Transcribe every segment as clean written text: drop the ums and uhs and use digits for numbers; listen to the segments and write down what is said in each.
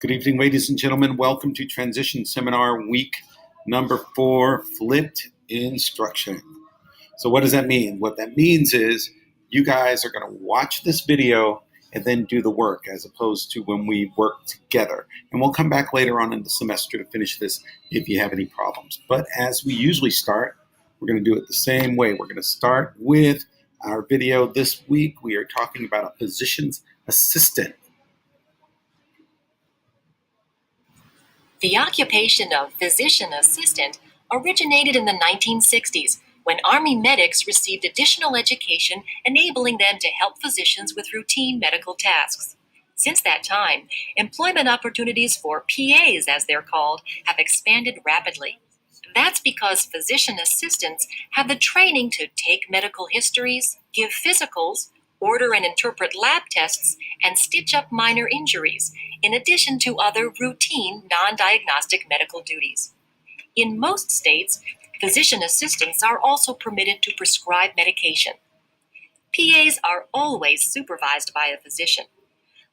Good evening, ladies and gentlemen. Welcome to Transition Seminar Week number 4, Flipped Instruction. So what does that mean? What that means is you guys are going to watch this video and then do the work as opposed to when we work together. And we'll come back later on in the semester to finish this if you have any problems. But as we usually start, we're going to do it the same way. We're going to start with our video. This week we are talking about a physician's assistant. The occupation of physician assistant originated in the 1960s when Army medics received additional education enabling them to help physicians with routine medical tasks. Since that time, employment opportunities for PAs, as they're called, have expanded rapidly. That's because physician assistants have the training to take medical histories, give physicals, order and interpret lab tests, and stitch up minor injuries, in addition to other routine non-diagnostic medical duties. In most states, physician assistants are also permitted to prescribe medication. PAs are always supervised by a physician,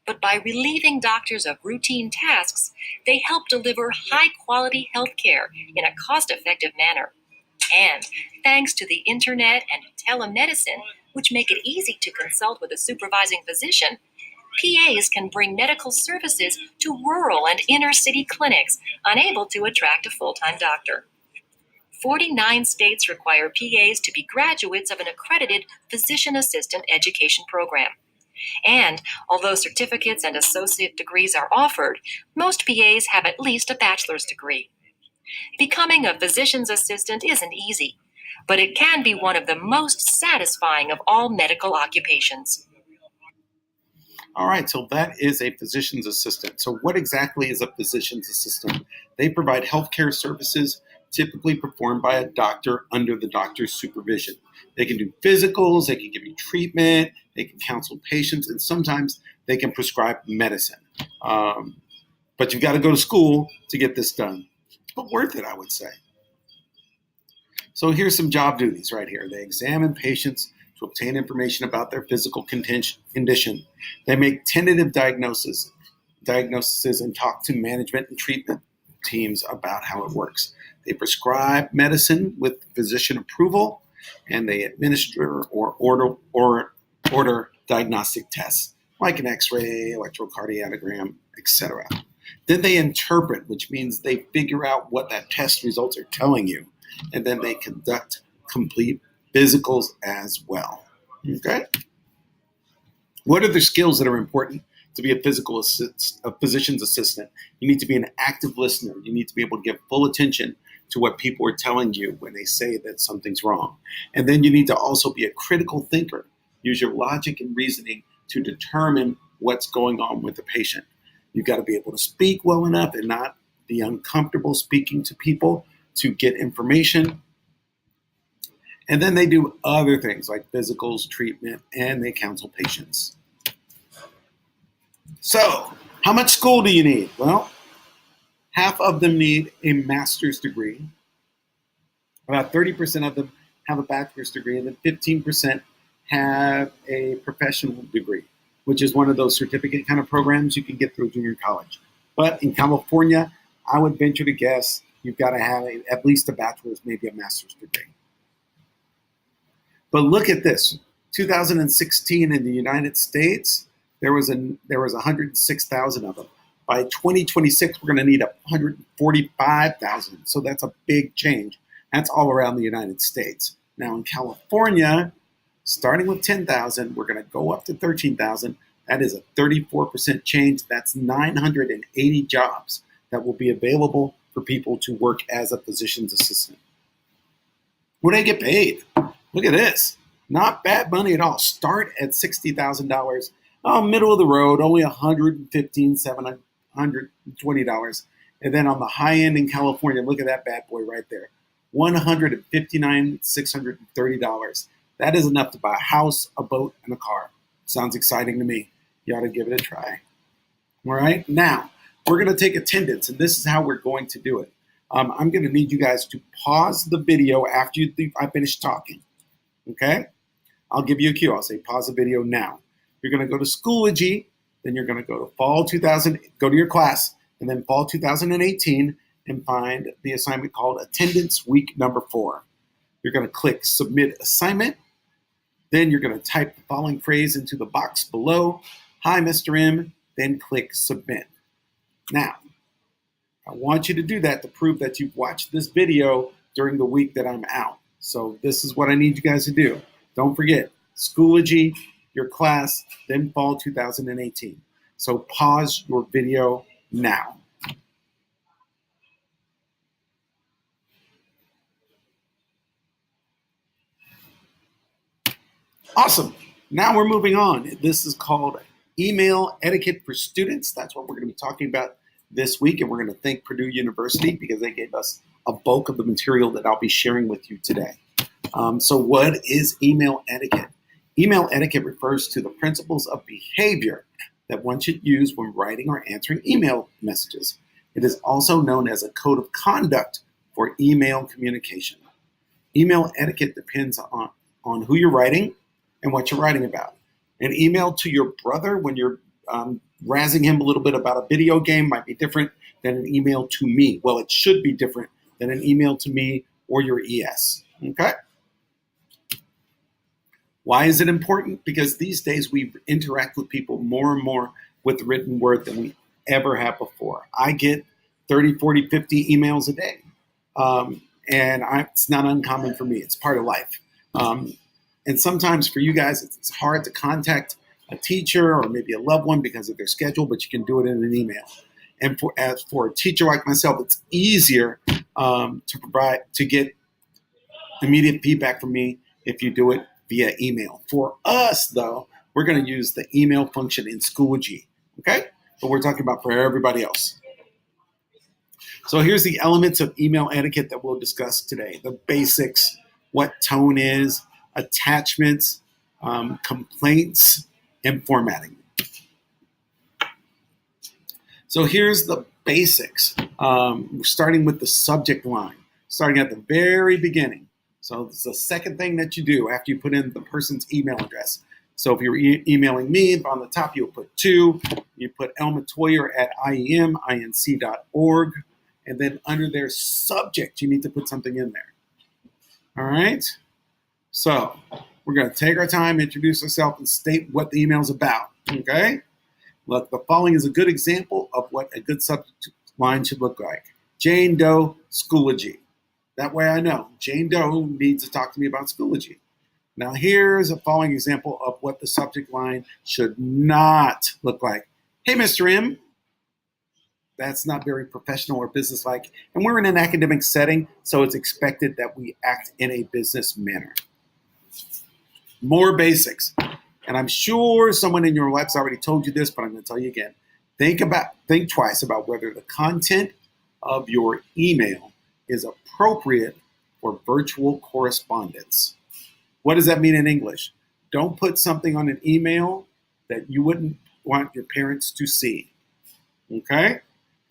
but by relieving doctors of routine tasks, they help deliver high-quality health care in a cost-effective manner. And thanks to the internet and telemedicine, which make it easy to consult with a supervising physician, PAs can bring medical services to rural and inner-city clinics unable to attract a full-time doctor. 49 states require PAs to be graduates of an accredited physician assistant education program. And although certificates and associate degrees are offered, most PAs have at least a bachelor's degree. Becoming a physician's assistant isn't easy, but it can be one of the most satisfying of all medical occupations. All right, so that is a physician's assistant. So what exactly is a physician's assistant? They provide healthcare services typically performed by a doctor under the doctor's supervision. They can do physicals, they can give you treatment, they can counsel patients, and sometimes they can prescribe medicine. But you've got to go to school to get this done. But worth it, I would say. So here's some job duties right here. They examine patients to obtain information about their physical condition. They make tentative diagnoses and talk to management and treatment teams about how it works. They prescribe medicine with physician approval, and they administer or order diagnostic tests like an X-ray, electrocardiogram, etc. Then they interpret, which means they figure out what that test results are telling you, and then they conduct complete physicals as well. Okay? What are the skills that are important to be a physician's assistant? You need to be an active listener. You need to be able to give full attention to what people are telling you when they say that something's wrong. And then you need to also be a critical thinker. Use your logic and reasoning to determine what's going on with the patient. You've got to be able to speak well enough and not be uncomfortable speaking to people to get information. And then they do other things like physicals, treatment, and they counsel patients. So, how much school do you need? Well, half of them need a master's degree. About 30% of them have a bachelor's degree, and then 15% have a professional degree, which is one of those certificate kind of programs you can get through junior college. But in California, I would venture to guess you've got to have at least a bachelor's, maybe a master's degree. But look at this. 2016 in the United States, there was 106,000 of them. By 2026, we're going to need 145,000. So that's a big change. That's all around the United States. Now in California, starting with 10,000, we're going to go up to 13,000. That is a 34% change. That's 980 jobs that will be available for people to work as a physician's assistant. What do they get paid? Look at this. Not bad money at all. Start at $60,000. Oh, middle of the road, only $115,720. And then on the high end in California, look at that bad boy right there. $159,630. That is enough to buy a house, a boat, and a car. Sounds exciting to me. You ought to give it a try. All right, now we're going to take attendance, and this is how we're going to do it. I'm going to need you guys to pause the video after I finish talking. Okay? I'll give you a cue. I'll say pause the video now. You're going to go to Schoology, Then you're going to go to go to your class, and then fall 2018 and find the assignment called Attendance Week Number 4. You're going to click Submit Assignment. Then you're going to type the following phrase into the box below. Hi, Mr. M. Then click Submit. Now, I want you to do that to prove that you've watched this video during the week that I'm out. So this is what I need you guys to do. Don't forget, Schoology, your class, then fall 2018. So pause your video now. Awesome. Now we're moving on. This is called Email Etiquette for Students. That's what we're going to be talking about this week, and we're going to thank Purdue University because they gave us a bulk of the material that I'll be sharing with you today. So what is email etiquette? Email etiquette refers to the principles of behavior that one should use when writing or answering email messages. It is also known as a code of conduct for email communication. Email etiquette depends on who you're writing and what you're writing about. An email to your brother when you're razzing him a little bit about a video game might be different than an email to me. Well, it should be different than an email to me or your ES. Okay? Why is it important? Because these days we interact with people more and more with the written word than we ever have before. I get 30, 40, 50 emails a day. It's not uncommon for me. It's part of life. And sometimes for you guys, it's hard to contact a teacher or maybe a loved one because of their schedule, but you can do it in an email. And for a teacher like myself, it's easier to get immediate feedback from me if you do it via email. For us, though, we're going to use the email function in Schoology, okay? But we're talking about for everybody else. So here's the elements of email etiquette that we'll discuss today. The basics, what tone is, attachments, complaints, and formatting. So here's the basics. Starting with the subject line, starting at the very beginning. So it's the second thing that you do after you put in the person's email address. So if you're emailing me, on the top you'll put to, you put Elma Toyer at ieminc.org, and then under their subject, you need to put something in there. All right? So we're going to take our time, introduce ourselves, and state what the email is about, okay? Look, the following is a good example of what a good subject line should look like. Jane Doe, Schoology. That way I know Jane Doe needs to talk to me about Schoology. Now here's a following example of what the subject line should not look like. Hey, Mr. M. That's not very professional or businesslike. And we're in an academic setting, so it's expected that we act in a business manner. More basics. And I'm sure someone in your life's already told you this, but I'm going to tell you again. Think twice about whether the content of your email is appropriate for virtual correspondence. What does that mean in English? Don't put something on an email that you wouldn't want your parents to see. Okay?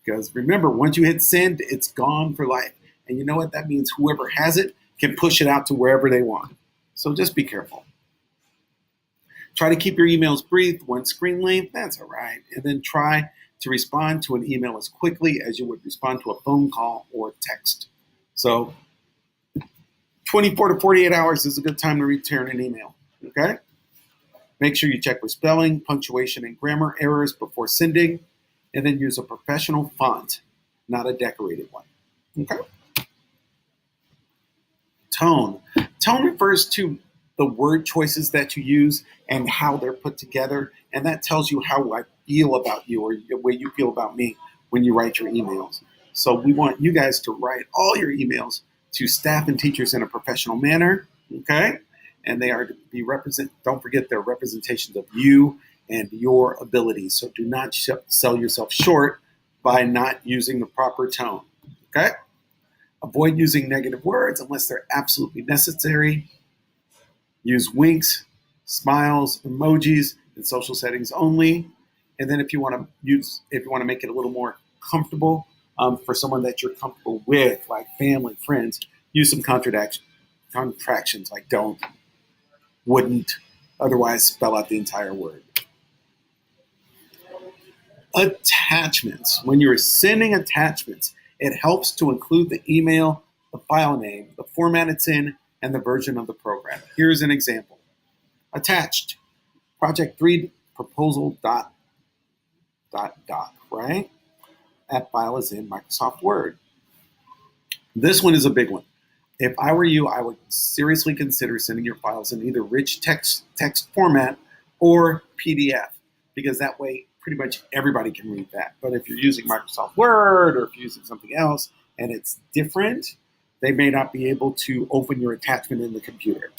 Because remember, once you hit send, it's gone for life. And you know what that means? Whoever has it can push it out to wherever they want. So just be careful. Try to keep your emails brief, one screen length, that's all right. And then try to respond to an email as quickly as you would respond to a phone call or text. So 24 to 48 hours is a good time to return an email, okay? Make sure you check for spelling, punctuation, and grammar errors before sending, and then use a professional font, not a decorated one, okay? Tone. Tone refers to the word choices that you use and how they're put together, and that tells you how I feel about you or the way you feel about me when you write your emails. So we want you guys to write all your emails to staff and teachers in a professional manner, okay? And they are to be don't forget they're representations of you and your abilities. So do not sell yourself short by not using the proper tone, okay? Avoid using negative words unless they're absolutely necessary. Use winks, smiles, emojis in social settings only. And then if you want to make it a little more comfortable for someone that you're comfortable with, like family, friends, use some contractions like don't, wouldn't, otherwise spell out the entire word. Attachments. When you're sending attachments, it helps to include the email, the file name, the format it's in, and the version of the program. Here's an example. Attached, project 3 proposal dot, right? That file is in Microsoft Word. This one is a big one. If I were you, I would seriously consider sending your files in either rich text format or PDF, because that way pretty much everybody can read that. But if you're using Microsoft Word, or if you're using something else and it's different, they may not be able to open your attachment in the computer.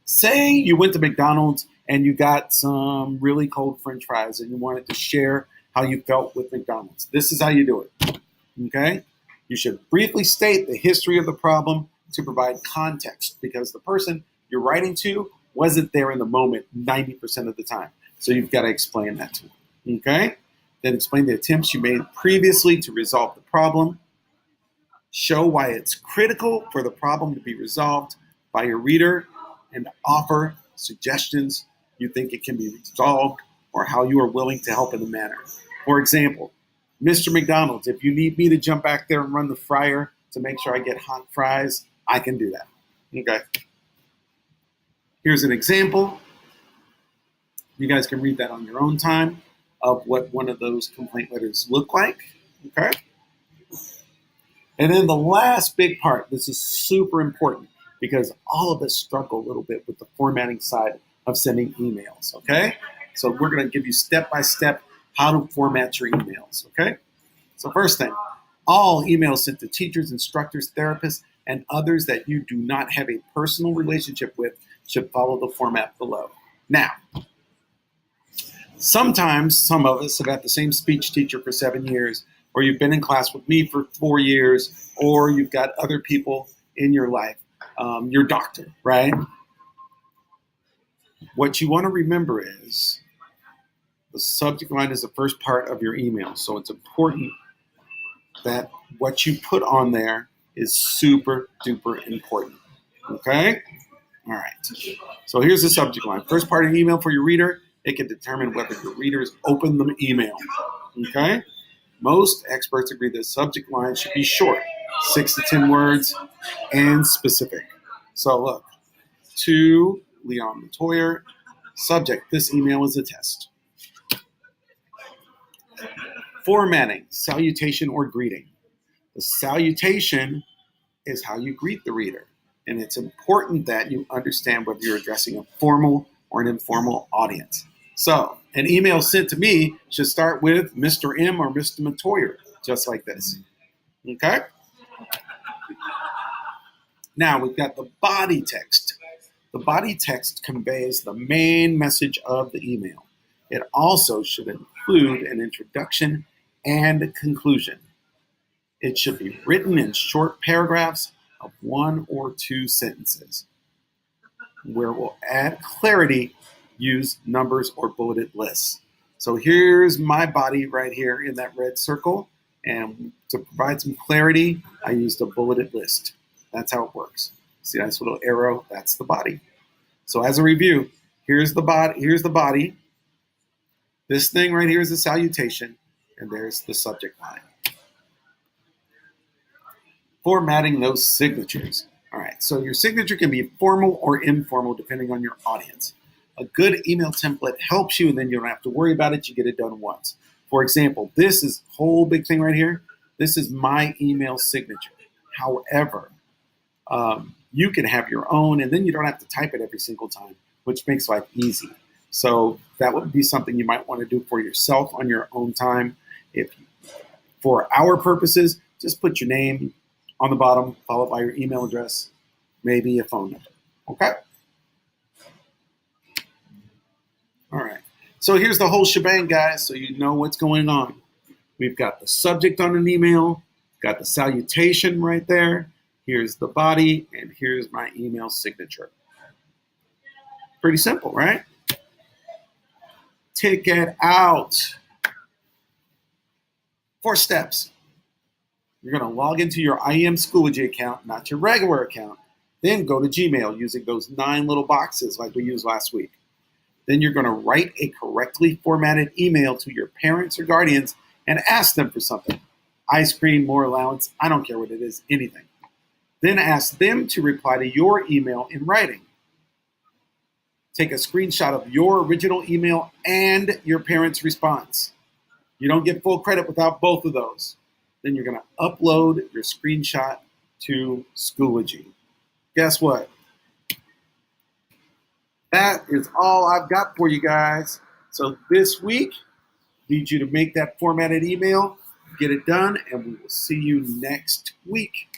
Say you went to McDonald's and you got some really cold French fries and you wanted to share how you felt with McDonald's. This is how you do it, okay? You should briefly state the history of the problem to provide context, because the person you're writing to wasn't there in the moment 90% of the time. So you've got to explain that to them, okay? Then explain the attempts you made previously to resolve the problem. Show why it's critical for the problem to be resolved by your reader, and offer suggestions you think it can be resolved or how you are willing to help in the manner. For example, Mr. McDonald's, if you need me to jump back there and run the fryer to make sure I get hot fries, I can do that. Okay. Here's an example. You guys can read that on your own time of what one of those complaint letters look like. Okay. And then the last big part, this is super important because all of us struggle a little bit with the formatting side of sending emails. Okay. So we're going to give you step-by-step how to format your emails, okay? So first thing, all emails sent to teachers, instructors, therapists, and others that you do not have a personal relationship with should follow the format below. Now, sometimes some of us have had the same speech teacher for 7 years, or you've been in class with me for 4 years, or you've got other people in your life, your doctor, right? What you want to remember is the subject line is the first part of your email. So it's important that what you put on there is super duper important. Okay? All right. So here's the subject line. First part of the email for your reader, it can determine whether your readers open the email. Okay? Most experts agree that subject line should be short, 6 to 10 words, and specific. So look, to Leon Metoyer, subject, this email is a test. Formatting, salutation or greeting. The salutation is how you greet the reader. And it's important that you understand whether you're addressing a formal or an informal audience. So an email sent to me should start with Mr. M or Mr. Metoyer, just like this. Okay? Now we've got the body text. The body text conveys the main message of the email. It also should include an introduction and a conclusion. It should be written in short paragraphs of 1 or 2 sentences. Where we'll add clarity, use numbers or bulleted lists. So here's my body right here in that red circle. And to provide some clarity, I used a bulleted list. That's how it works. See that little arrow? That's the body. So as a review, here's the body. This thing right here is the salutation, and there's the subject line. Formatting those signatures. All right, so your signature can be formal or informal depending on your audience. A good email template helps you, and then you don't have to worry about it. You get it done once. For example, this is whole big thing right here. This is my email signature. However, you can have your own, and then you don't have to type it every single time, which makes life easy. So that would be something you might want to do for yourself on your own time. For our purposes, just put your name on the bottom, followed by your email address, maybe a phone number. Okay? All right. So here's the whole shebang, guys, so you know what's going on. We've got the subject on an email, got the salutation right there. Here's the body, and here's my email signature. Pretty simple, right? Tick it out. 4 steps. You're going to log into your IEM Schoology account, not your regular account. Then go to Gmail using those 9 little boxes like we used last week. Then you're going to write a correctly formatted email to your parents or guardians and ask them for something. Ice cream, more allowance, I don't care what it is, anything. Then ask them to reply to your email in writing. Take a screenshot of your original email and your parents' response. You don't get full credit without both of those. Then you're going to upload your screenshot to Schoology. Guess what? That is all I've got for you guys. So this week, I need you to make that formatted email, get it done, and we will see you next week.